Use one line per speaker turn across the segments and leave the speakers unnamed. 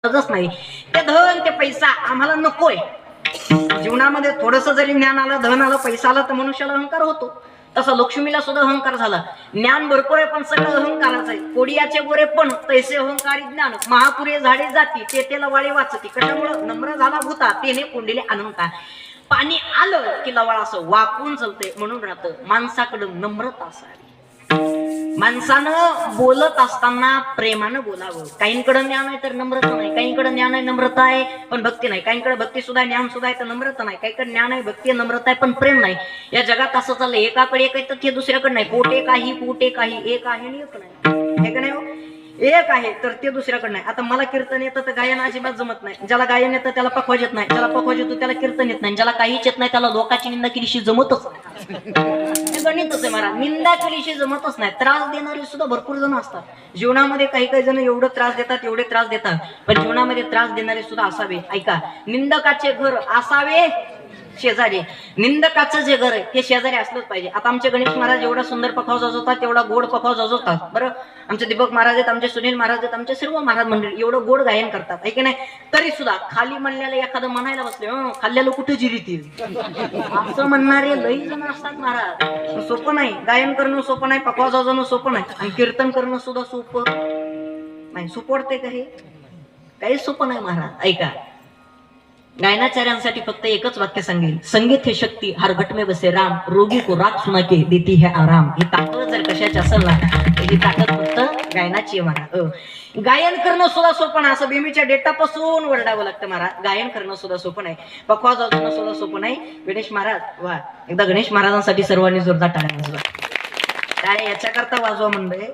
गरजच नाही. ते धन ते पैसा आम्हाला नकोय. जीवनामध्ये थोडस जरी ज्ञान आलं, धन आलं, पैसा आला तर मनुष्याला अहंकार होतो. तसं लक्ष्मीला सुद्धा अहंकार झाला. ज्ञान भरपूर आहे पण सगळं अहंकाराचं आहे. कोडियाचे गोरे पण तैसे अहंकारी ज्ञान, महापुरे झाडे जाती ते तेला वाळी वाचती. कशामुळं? नम्र झाला भूता तेने कोंडिले अनंता. पाणी आलं की लवाळ असं वाकून चलते म्हणून राहतं माणसाकडं नम्रता असावी. माणसानं बोलत असताना प्रेमानं बोलावं. काहींकडे ज्ञान आहे तर नम्रता नाही, काहींकडे ज्ञान आहे नम्रता आहे पण भक्ती नाही, काहींकडे भक्ती सुद्धा ज्ञान सुद्धा आहे तर नम्रता नाही, काहीकडे ज्ञान आहे भक्ती नम्रता आहे पण प्रेम नाही. या जगात असं चाललंय, एकाकडे एक आहे तर ते दुसऱ्याकडे नाही. पोटे काही एक आहे आणि एक नाही. हे का नाही हो? एक आहे तर ते दुसऱ्याकडे नाही. आता मला कीर्तन येतं तर गायन अजिबात जमत नाही. ज्याला गायन येतं त्याला पखवाज येत नाही, ज्याला पखवाज येतो त्याला कीर्तन येत नाही, ज्याला काहीच येत नाही त्याला लोकांची निंदा केलीशी जमतच नाही. गणितच आहे महाराज, निंदा केलीशी जमतच नाही. त्रास देणारे सुद्धा भरपूर जण असतात जीवनामध्ये. काही काही जण एवढं त्रास देतात एवढे त्रास देतात पण जीवनामध्ये त्रास देणारे सुद्धा असावे. ऐका, निंदकाचे घर असावे शेजारी. निंदकाचं जे घर आहे हे शेजारी असलंच पाहिजे. आता आमचे गणेश महाराज एवढा सुंदर पखाव जाजवतात, तेवढा गोड पखाव जाजवतात. बरं, आमचे दीपक महाराज आहेत, आमचे सुनील महाराज आहेत, आमचे सर्व महाराज मंडळी एवढं गोड गायन करतात आहे की नाही. तरी सुद्धा खाली म्हणल्याला एखादं म्हणायला बसले, खाल्ल्याला कुठे जिरीतील असं म्हणणारे लई जण असतात महाराज. सोपं नाही गायन करणं, सोपं नाही पखाव जाजवणं, सोपं नाही. आणि कीर्तन करणं सुद्धा सोपं नाही. सोपं वाटतंय का हे? काही सोपं नाही महाराज. ऐका, गायनाचार्यांसाठी फक्त एकच वाक्य सांगेल, संगीत हे शक्ती हर घट में बसे राम, रोगी को राग सुना के देती है आराम. ही ताकद जर कशाची असेल ना ही ताकद फक्त गायनाची आहे महाराज. गायन करणं सुद्धा सोपं नाही. असं बेमीच्या डेटापासून वरडावं लागतं महाराज. गायन करणं सुद्धा सोपं नाही, पखवा वाजवणं सुद्धा सोपं नाही. गणेश महाराज वा, एकदा गणेश महाराजांसाठी सर्वांनी जोरदार टाळ्या वाजवा. टाळ्या याच्याकरता वाजवा म्हणलंय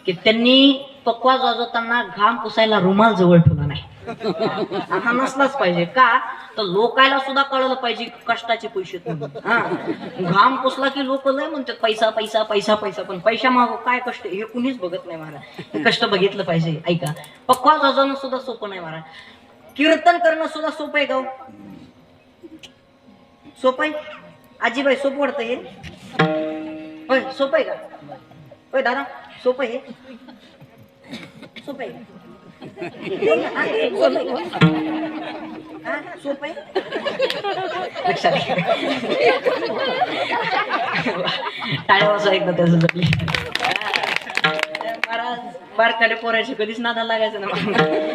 की त्यांनी पखवाज वाजवताना घाम पुसायला रुमाल जवळ ठेवला नाही. हा नसलाच पाहिजे. का तर लोकायला सुद्धा कळलं पाहिजे कष्टाचे पैसे. घाम पुसला की लोक लय म्हणतात पैसा पैसा पैसा पैसा, पण पैसा मागो काय कष्ट हे कुणीच बघत नाही महाराज. कष्ट बघितलं पाहिजे. ऐका, पखवाज वाजवणं सुद्धा सोपं नाही महाराज. कीर्तन करणं सुद्धा सोपं आहे. गाव सोपं आहे आजीबाई? सोपं वाटतं हे? होय सोपं आहे का? होय दादा सोपं आहे? सोपं आहे सोपं आहे? लक्षात टाळ्या वाजवा एकदा त्याचं जपली. महाराज बारकाले पोरायचे कधीच नादाला लागायचं ना.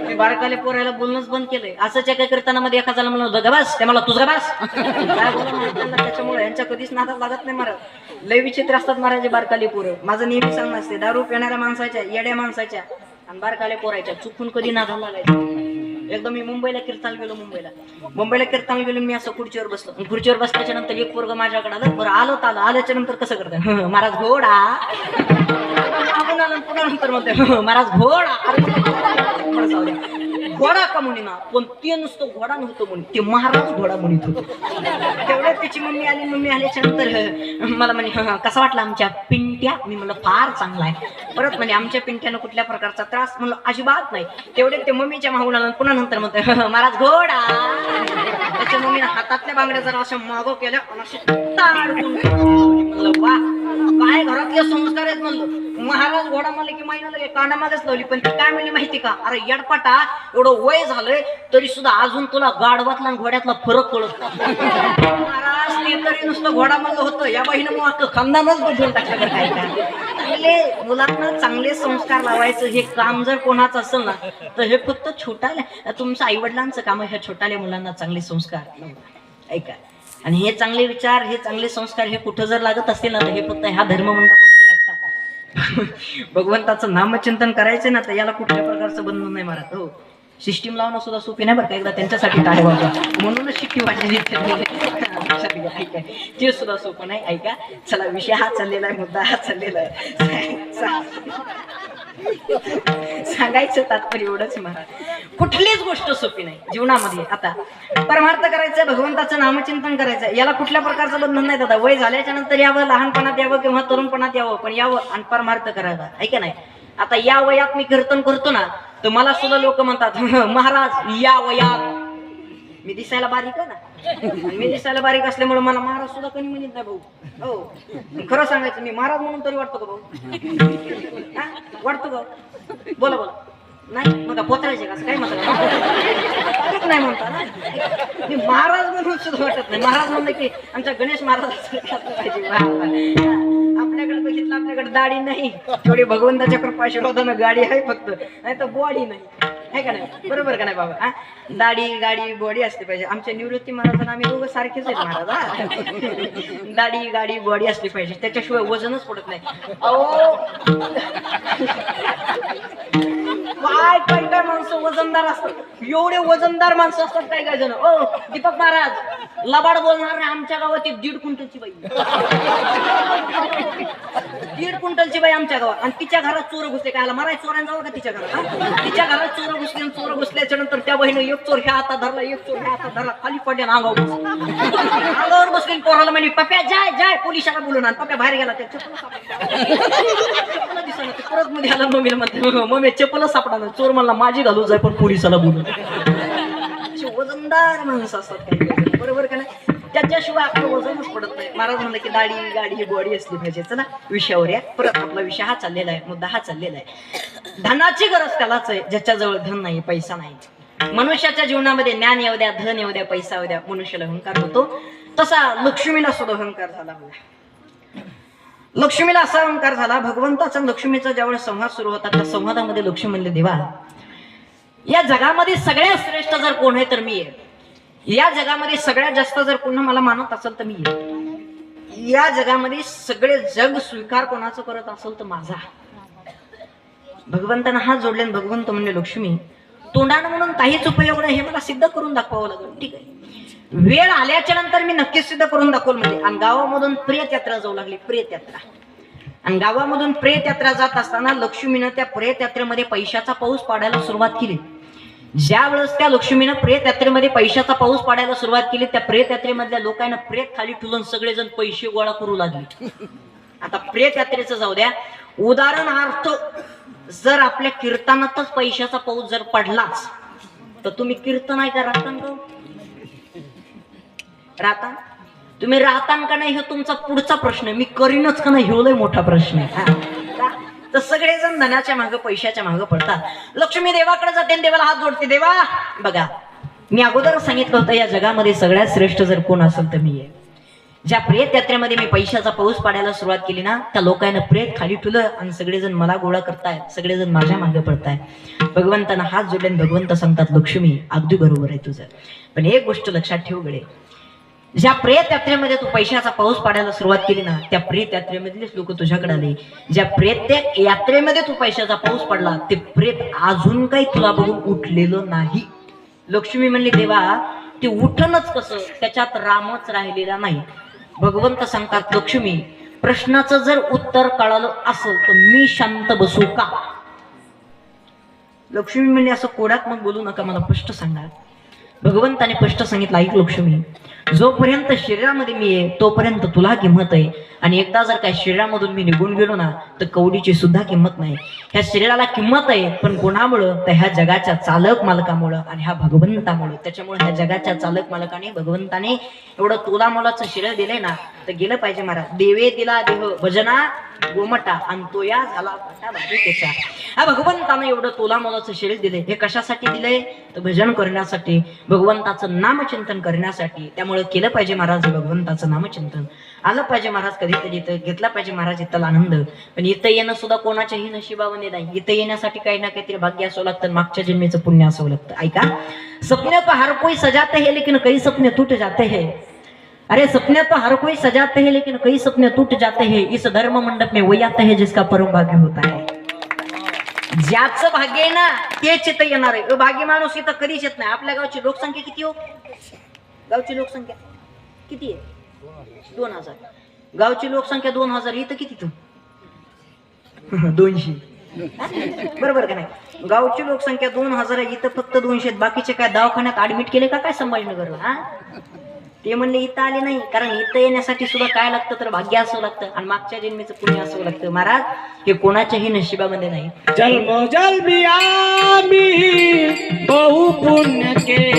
मी बारकाले पोरायला बोलणंच बंद केलंय. असंच एका कीर्तनामध्ये एखाद्याला म्हणलं होतं गबास, ते मला तुझा बास काय बोला. त्याच्यामुळे यांच्या कधीच नादाला लागत नाही महाराज. लय विचित्र असतात महाराज बारकाले पोरं. माझं नेहमी सांगणं असते, दारू पिणाऱ्या माणसाच्या, येड्या माणसाच्या आणि बारकाले पोरायच्या चुकून कधी नादाला लागायचं. एकदा मी मुंबईला कीर्तनाला गेलो. मुंबईला कीर्तनाला गेलो. मी असं खुर्चीवर बसलो. खुर्चीवर बसल्याच्या नंतर एक पोरग माझ्याकडे आलं. बरं आल्याच्या नंतर कसं करतात महाराज घोडा, पुन्हा नंतर म्हणते महाराज घोडा. घोडा का म्हणे ना, पण ते नुसतं घोडा नव्हतं म्हणे, ते महाराज घोडा म्हणत होतो. तेवढ्यात तिची मम्मी आली. मम्मी आल्याच्या नंतर मला म्हणे कसा वाटला आमच्या पिंट्या? मी म्हणलं फार चांगला आहे. परत म्हणे आमच्या पिंट्यानं कुठल्या प्रकारचा त्रास? म्हणलं अजिबात नाही. तेवढे ते मम्मीच्या माहून आलं. पुन्हा नंतर म्हणते महाराज घोडा. त्याच्या मम्मीनं हातातल्या बांगड्या जरा अशा मागो केल्या आणि म्हणलं वा काय घरातले संस्कार आहेत म्हणलं. महाराज घोडा म्हणलं की महिना लगे कानामागच लावली. पण ती काय म्हणली माहिती का? अरे येडपाटा, एवढं वय झालंय तरी सुद्धा अजून तुला गाढवातला आणि घोड्यातला फरक कळत महाराज. ते तरी नुसतं घोडा म्हणलं होतं, या बाईनं मग खानदानच बदलून टाकलं. काय चांगले मुलांना चांगले संस्कार लावायचं हे काम जर कोणाचं असेल ना तर हे फक्त छोट्याल्या तुमचं आई वडिलांचं काम आहे. ह्या छोट्याल्या मुलांना चांगले संस्कार ऐका. आणि हे चांगले विचार, हे चांगले संस्कार हे कुठं जर लागत असतील ना तर हे फक्त ह्या धर्ममंडपामध्ये लागतात. भगवंताचं नामचिंतन करायचं ना तर याला कुठल्या प्रकारचं बंधन नाही महाराज. हो, सिस्टीम लावणं सुद्धा सोपी नाही बरं का. एकदा त्यांच्यासाठी टाळे वाजवा म्हणूनच शिट्टी वाजली ते सुद्धा सोपं नाही. ऐका, चला विषय हा चाललेला आहे, मुद्दा हा चाललेला आहे. सांगायचं तात्पर्य एवढंच महाराज, कुठलीच गोष्ट सोपी नाही जीवनामध्ये. आता परमार्थ करायचं, भगवंताचं नामचिंतन करायचं, याला कुठल्या प्रकारचं बंधन नाही दादा. वय झाल्याच्या नंतर यावं, लहानपणात यावं किंवा तरुणपणात यावं, पण यावं आणि परमार्थ करायचा. ऐका नाही, आता या वयात मी कीर्तन करतो ना तर मला सुद्धा लोक म्हणतात महाराज या वयात. मी दिसायला बारीक आहे ना, मी दिसायला बारीक असल्यामुळे मला महाराज सुद्धा कोणी म्हणत नाही भाऊ. हो खरं सांगायचं, मी महाराज म्हणून तरी वाटतो का भाऊ? वाटतो का? बोला बोला. नाही मग पोतरायचे का असं काय म्हणतात नाही म्हणता ना मी महाराज म्हणून सुद्धा वाटत नाही. महाराज म्हणलं की आमच्या गणेश महाराज पाहिजे. आपल्याकडे बघितलं आपल्याकडे दाढी नाही, तेवढी भगवंताच्या कृपा आशीर्वादानं गाडी आहे फक्त, नाही तर बॉडी नाही आहे का नाही? बरोबर का नाही बाबा? हा दाढी गाडी बॉडी असली पाहिजे. आमच्या निवृत्ती महाराजांना आम्ही दोघं सारखेच आहेत महाराज. दाढी गाडी बॉडी असली पाहिजे, त्याच्याशिवाय वजनच पडत नाही. अहो काय काय काय माणसं वजनदार असतात, एवढे वजनदार माणसं असतात काय काय जण. ओ दीपक महाराज लबाड बोलणार नाही, आमच्या गावात 1.5 क्विंटलची बाई, 1.5 क्विंटलची बाई आमच्या गावात, आणि तिच्या घरात चोर घुसले. काय मराय चोरांना जावं का तिच्या घरात? तिच्या घरात चोर घुसले, चोर घुसल्याच्या नंतर त्या बहिणी एक चोर ह्या हातात धरला, एक चोर ह्या हातात धरला, खाली पडल्या अंगावर बसले. पोराला म्हणे पप्या जाय जाय पोलिसाला बोलून आण. पप्या बाहेर गेला, त्या परत मध्ये आला. मम्मीला म्हणते मम्मी चप्पल सापडा. चोर म्हणला माझी घालू जाय पण पोलिसाला बोलून. वजनदार माणसं असतात काही, बरोबर का नाही? त्याच्याशिवाय आपलं वजनच पडत नाही. महाराज म्हणलं की दाढी गाडी बॉडी असली पाहिजे. चला विषयावर या. परत आपला विषय हा चाललेला आहे, मुद्दा हा चाललेला आहे. धनाची गरज त्यालाच आहे ज्याच्याजवळ धन नाही, पैसा नाही. मनुष्याच्या जीवनामध्ये ज्ञान येऊ द्या, धन येऊ द्या, पैसा येऊ द्या, मनुष्याला अहंकार होतो. तसा लक्ष्मीला सुद्धा अहंकार झाला होता. लक्ष्मीला असा अहंकार झाला. भगवंताचा लक्ष्मीचा ज्यावेळेस संवाद सुरू होता त्या संवादामध्ये लक्ष्मी म्हणले देवा या जगामध्ये सगळ्यात श्रेष्ठ जर कोण आहे तर मी आहे. या जगामध्ये सगळ्यात जास्त जर कोण मला मानत असेल तर मी आहे. या जगामध्ये सगळे जग स्वीकार कोणाचं करत असेल तर माझा. भगवंतांना हात जोडले. भगवंत म्हणले लक्ष्मी तोंडानं म्हणून काहीच उपयोग नाही, हे मला सिद्ध करून दाखवावं लागेल. ठीक आहे, वेळ आल्याच्या नंतर मी नक्कीच सिद्ध करून दाखवलं. म्हणजे आणि गावामधून प्रेत यात्रा जाऊ लागली. प्रेत यात्रा. आणि गावामधून प्रेत यात्रा जात असताना लक्ष्मीनं त्या प्रेत यात्रेमध्ये पैशाचा पाऊस पाडायला सुरुवात केली. ज्या वेळेस त्या लक्ष्मीनं प्रेत यात्रेमध्ये पैशाचा पाऊस पाडायला सुरुवात केली, त्या प्रेत यात्रेमधल्या लोकांना प्रेत खाली ठुलून सगळेजण पैसे गोळा करू लागले. आता प्रेत यात्रेचं जाऊ द्या, उदाहरणार्थ जर आपल्या कीर्तनातच पैशाचा पाऊस जर पडलाच तर तुम्ही कीर्तन आहे का राहतान का? राहता तुम्ही राहतान का नाही हे तुमचा पुढचा प्रश्न. मी करीनच का नाही हे लय मोठा प्रश्न आहे. तर सगळेजण धनाच्या मागं पैशाच्या मागं पडतात. लक्ष्मी देवाकडे जाते, देवाला हात जोडते. देवा बघा मी अगोदर सांगितलं होतं या जगामध्ये सगळ्यात श्रेष्ठ जर कोण असेल तर मी आहे. ज्या प्रेत यात्रेमध्ये मी पैशाचा पाऊस पाडायला सुरुवात केली ना त्या लोकांना प्रेत खाली ठुलं आणि सगळेजण मला गोळा करतायत, सगळेजण माझ्या मागे पडतायत. भगवंतांना हात जोडले. भगवंत सांगतात लक्ष्मी अगदी बरोबर आहे तुझं, पण एक गोष्ट लक्षात ठेव गडे, ज्या प्रेत यात्रेमध्ये तू पैशाचा पाऊस पाडायला सुरुवात केली ना त्या प्रेत यात्रेमधलेच लोक तुझ्याकडे आले. ज्या प्रेत यात्रेमध्ये तू पैशाचा पाऊस पडला ते प्रेत अजून काही तुला बघून उठलेलं नाही. लक्ष्मी म्हणली देवा ते उठणच कसं, त्याच्यात रामच राहिलेला नाही. भगवंत सांगतात लक्ष्मी प्रश्नाचं जर उत्तर कळालं असेल तर मी शांत बसू का? लक्ष्मी म्हणली असं कोड्यात मग बोलू नका, मला स्पष्ट सांगा. भगवंताने स्पष्ट सांगितलं ऐक लक्ष्मी, जोपर्यंत शरीरामध्ये मी आहे तोपर्यंत तुला किंमत आहे, आणि एकदा जर काय शरीरामधून मी निघून गेलो ना तर कवडीची सुद्धा किंमत नाही. ह्या शरीराला किंमत आहे पण कोणामुळं तर ह्या जगाच्या चालक मालकामुळं आणि ह्या भगवंतामुळं. त्याच्यामुळे ह्या जगाच्या चालक मालकाने भगवंताने एवढं तोला मोलाचं शरीर दिलंय ना तर गेलं पाहिजे महाराज. देवे दिला देह भजना गोमटा आणि तो या झाला त्याचा. हा भगवंतानं एवढं तोला मोलाचं शरीर दिले. हे कशासाठी दिलंय तर भजन करण्यासाठी, भगवंताचं नामचिंतन करण्यासाठी. त्यामुळे केलं पाहिजे महाराज भगवंताचं नामचिंतन. आलं पाहिजे महाराज कधीतरी इथं, घेतला पाहिजे महाराज इथला आनंद. पण इथं येणं सुद्धा कोणाच्याही नशिबामध्ये नाही. इथं येण्यासाठी काही ना काहीतरी भाग्य असावं लागतं, मागच्या जन्मीचं पुण्य असावं लागतं. ऐका, सपने तो हर कोई सजाते है लेकिन कई सपने टूट जाते हैं. अरे सपने तो हर कोई सजाते हैं लेकिन कई सपने टूट जाते हैं. इस धर्म मंडप में वही आता है जिसका परम भाग्य होता है. ज्याचं भाग्य आहे ना तेच इथं येणार आहे. भाग्य माणूस इथं कधीच येत नाही. आपल्या गावची लोकसंख्या किती हो? गावची लोकसंख्या किती आहे? 2000. गावची लोकसंख्या 2000. इथं किती तू? 200. बरोबर का नाही? गावची लोकसंख्या 2000 आहे, इथं फक्त 200. बाकीचे काय दवाखान्यात ऍडमिट केले का काय संभाजीनगरला? हा ते म्हणले इथं आले नाही, कारण इथं येण्यासाठी सुद्धा काय लागतं तर भाग्य असावं लागतं आणि मागच्या जन्मीचं पुण्य असावं लागतं. महाराज हे कोणाच्याही नशिबामध्ये नाही.
जन्म जन्मी आम्ही बहु पुण्य के